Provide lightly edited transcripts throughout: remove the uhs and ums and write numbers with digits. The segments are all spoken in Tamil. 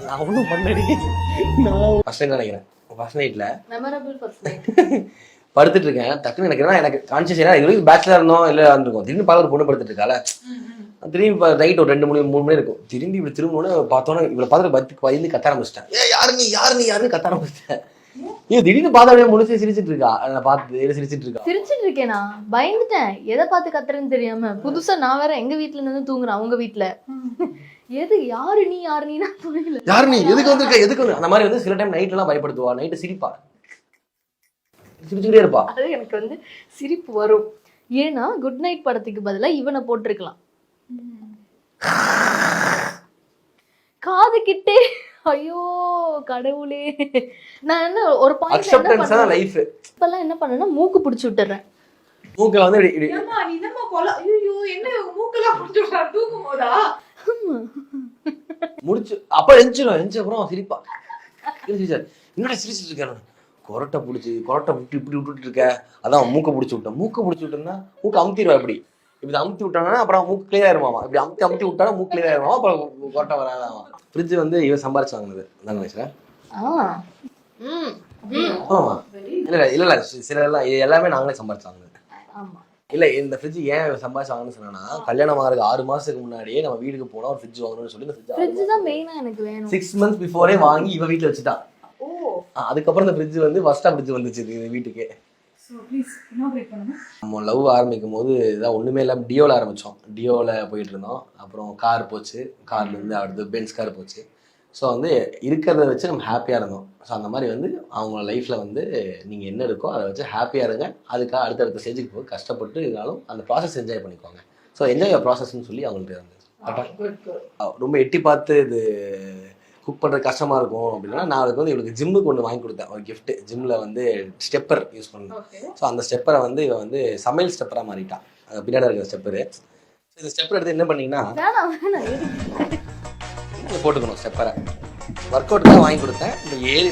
நான் ஒன்றும் பண்ணடி. நான் ஃபர்ஸ்ட் நைட் நினைக்கிறேன். ஃபர்ஸ்ட் நைட்ல படுத்துட்டு இருக்கேன். டக்குன்னு எனக்கு கான்சியஸ் இது வரைக்கும் பேச்சுலர் இருந்தோம் இல்லை இருந்திருக்கும். திடீர்னு பார்க்க ஒரு பொண்ணு படுத்துட்டு இருக்கால. திரும்பி நைட் ஒரு 2 மணி 3 மணி இருக்கும். திரும்பி இப்படி திரும்பணும்னு பார்த்தோன்னே இவ்வளோ பார்த்துட்டு பயந்து கத்த ஆரம்பிச்சிட்டேன். யாருன்னு கத்த ஆரம்பிச்சிட்டேன். திடீர்னு பார்த்தா அப்படியே முடிச்சு சிரிச்சிட்டு இருக்கா. நான் பார்த்து சிரிச்சிட்டு இருக்கா. சிரிச்சிட்டு இருக்கேனா? பயந்துட்டேன். எதை பார்த்து கத்துறேன்னு தெரியாம. புதுசா நான் வேற எங்க வீட்டுல இருந்து தூங்குறேன். அவங்க வீட்டுல எது யாரு நீ புரியல. யாரு நீ எதுக்கு வந்திருக்க எதுக்கு அந்த மாதிரி வந்து சில டைம் நைட் எல்லாம் பயப்படுத்துவா. நைட்டு சிரிப்பா, சிரிச்சுக்கிட்டே இருப்பா. அது எனக்கு வந்து சிரிப்பு வரும். ஏன்னா குட் நைட் படத்துக்கு பதிலா இவனை போட்டிருக்கலாம். காது கிட்டே. ஐயோ கடவுளே. நான் என்ன ஒரு பாயிண்ட் லைஃப் இப்பெல்லாம் என்ன பண்ணேன்னா மூக்கு பிடிச்சி விட்டுறேன். மூக்கல வந்து முடிச்சு அப்ப எஞ்சிரும் சிரிப்பா. என்னடா சிரிச்சிட்டு இருக்க? கொரட்டை இப்படி விட்டுட்டு இருக்க. அதான் மூக்க பிடிச்சி விட்டேன். மூக்க பிடிச்சி விட்டேன்னா மூக்க அமுத்திடுவா. இப்படி அமுத்தி விட்டாங்கன்னா அப்புறம் மூக்கு கிளியர் ஆயிருமாமா. இப்படி அமுத்தி விட்டானா மூக்கு கிளியர் ஆயிருமா. அப்புறம் கொரட்டை வராதாமா. ஃப்ரிட்ஜ் வந்து இவன் சம்பாரிச்சு வாங்கினது தான் நினைக்கிறேன். ஆமா இல்ல சில எல்லாம் எல்லாமே நாங்களே சம்பாரிச்சு வாங்கினது. இல்ல இந்த ஃப்ரிட்ஜ் ஏன் சம்பாதிச்சு வாங்கணும்னு சொன்னா, கல்யாணம் ஆகிறதுக்கு 6 மாசத்துக்கு முன்னாடியே நம்ம வீட்டுக்கு போனா ஒரு ஃப்ரிட்ஜ் வாங்கணும்னு சொல்லி இந்த ஃப்ரிட்ஜ் தான் மெயினா எனக்கு வேணும். 6 months பிஃபோரே வாங்கி இவ வீட்டுல வச்சுட்டா. அதுக்கப்புறம் இந்த ஃப்ரிட்ஜ் வந்து ஃபர்ஸ்டா ஃப்ரிட்ஜ் வந்துச்சு வீட்டுக்கு. நம்ம லவ் ஆரம்பிக்கும் போது இதான் ஒண்ணுமே இல்லாம டியோல ஆரம்பிச்சோம். டியோல போயிட்டு இருந்தோம். அப்புறம் கார் போச்சு. கார்ல இருந்து அடுத்து பென்ஸ் கார் போச்சு. ஸோ வந்து இருக்கிறத வச்சு நம்ம ஹாப்பியாக இருந்தோம். ஸோ அந்த மாதிரி வந்து அவங்க லைஃப்பில் வந்து நீங்கள் என்ன இருக்கோ அதை வச்சு ஹாப்பியாக இருங்க. அதுக்காக அடுத்தடுத்த ஸ்டேஜுக்கு போய் கஷ்டப்பட்டு இருந்தாலும் அந்த ப்ராசஸ் என்ஜாய் பண்ணிக்கோங்க. ஸோ என்ஜாய் ப்ராசஸ்ன்னு சொல்லி அவங்கள்ட்ட இருந்தது. ரொம்ப எட்டி பார்த்து இது குக் பண்ணுறது கஷ்டமாக இருக்கும் அப்படின்னா, நான் அதுக்கு வந்து இவளுக்கு ஜிம்முக்கு ஒன்று வாங்கி கொடுத்தேன். ஒரு கிஃப்ட்டு. ஜிம்மில் வந்து ஸ்டெப்பர் யூஸ் பண்ணேன். ஸோ அந்த ஸ்டெப்பரை வந்து இவன் வந்து சமையல் ஸ்டெப்பராக மாறிட்டான். பின்னாடி இருக்கிற ஸ்டெப்பரு. ஸோ இந்த ஸ்டெப்பர் எடுத்து என்ன பண்ணிங்கன்னா போட்டுக்கணும். ஸ்டெப்பரை ஒர்க் அவுட்டுக்காக வாங்கி கொடுத்தேன். இந்த ஏறி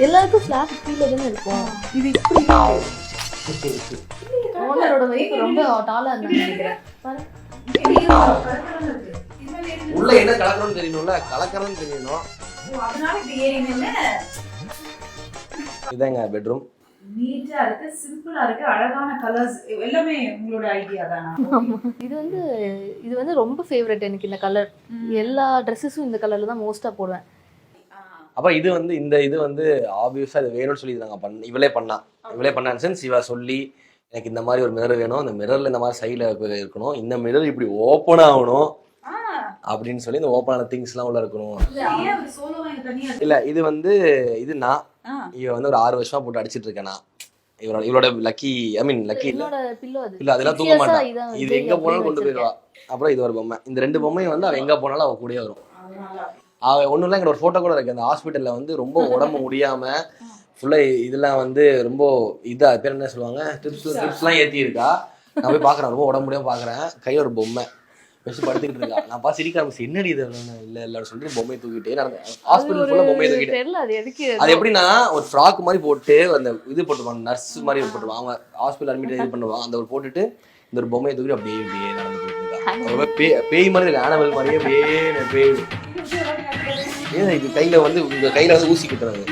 எல்லாருக்கும் ஃபிளாட் கீழே தானே இருக்கும். இது ஓனரோட வைஃப் ரொம்ப டாலா இருந்தாங்க நினைக்கிறேன். உள்ள என்ன கலக்கணும்னு தெரியணும்ல. கலக்கணும்னு தெரியணும். இதாங்க பெட்ரூம். நீட்டா இருக்கு, சிம்பிளா இருக்கு, அழகான கலர்ஸ் எல்லாமே உங்களோட ஐடியா தானா? இது வந்து ரொம்ப ஃபேவரட் எனக்கு இந்த கலர். எல்லா ட்ரெஸ்ஸஸும் இந்த கலர்ல தான் மோஸ்டா போடுவேன். அப்ப இது வந்து இந்த இது வந்து ஆப்வியஸா இது வேணும்னு சொல்லி நாங்க இவளே பண்ணா சென்ஸ் இவ சொல்லி எனக்கு இந்த மாதிரி ஒரு மிரர் வேணும். அந்த மிரர்ல இந்த மாதிரி சைடுல இருக்கணும். இந்த மிரர் இப்படி ஓப்பன் ஆகணும் அப்படின்னு சொல்லி இந்த ஓப்பனான திங்ஸ் எல்லாம் உள்ள இருக்கணும். இல்ல இது வந்து இது நான் இவ வந்து ஒரு 6 வருஷமா போட்டு அடிச்சிட்டு இருக்கேன். நான் இவளோட லக்கி லக்கி இல்ல அதெல்லாம் தூக்க மாட்டான். இது எங்க போனாலும் கொண்டு போயிடுவா. அப்புறம் இது ஒரு பொம்மை. இந்த 2 பொம்மையும் வந்து அவ எங்க போனாலும் அவ கூடயே வரும். அவ ஒண்ணும் இல்ல. எங்க ஒரு போட்டோ கூட இருக்கு. அந்த ஹாஸ்பிட்டல்ல வந்து ரொம்ப உடம்பு முடியாம ஃபுல்லா இதெல்லாம் வந்து ரொம்ப இதா பேர் என்ன சொல்லுவாங்க, ட்ரிப்ஸ் எல்லாம் ஏத்தி இருக்கா. நான் போய் பாக்குறேன். ரொம்ப உடம்பு முடியாம பாக்குறேன். கையில ஒரு பொம்மை வச்சு படுத்துக்கிட்டு இருக்கா. நான் பார்த்து சிரிக்க ஆரம்பிச்சு. என்னடி இது இல்ல சொல்லிட்டு பொம்மையை தூக்கிட்டே ஹாஸ்பிட்டல் ஃபுல்லா பொம்மையை தூக்கிட்டு. அது எப்படின்னா ஒரு ஃப்ராக் மாதிரி போட்டு அந்த இது போட்டுருவாங்க. நர்ஸ் மாதிரி போட்டுருவாங்க. அவங்க ஹாஸ்பிட்டல் அட்மிட் இது பண்ணுவாங்க. அந்த ஒரு போட்டுட்டு இந்த ஒரு பொம்மையை தூக்கிட்டு அப்படியே நடந்து போயிட்டு இருக்கா. பேய் மாதிரி இருக்கு. ஆனவல் மாதிரியே அப்படியே பேய். ஏன் இது கையில வந்து உங்க கையில வந்து ஊசி குத்துறாங்க.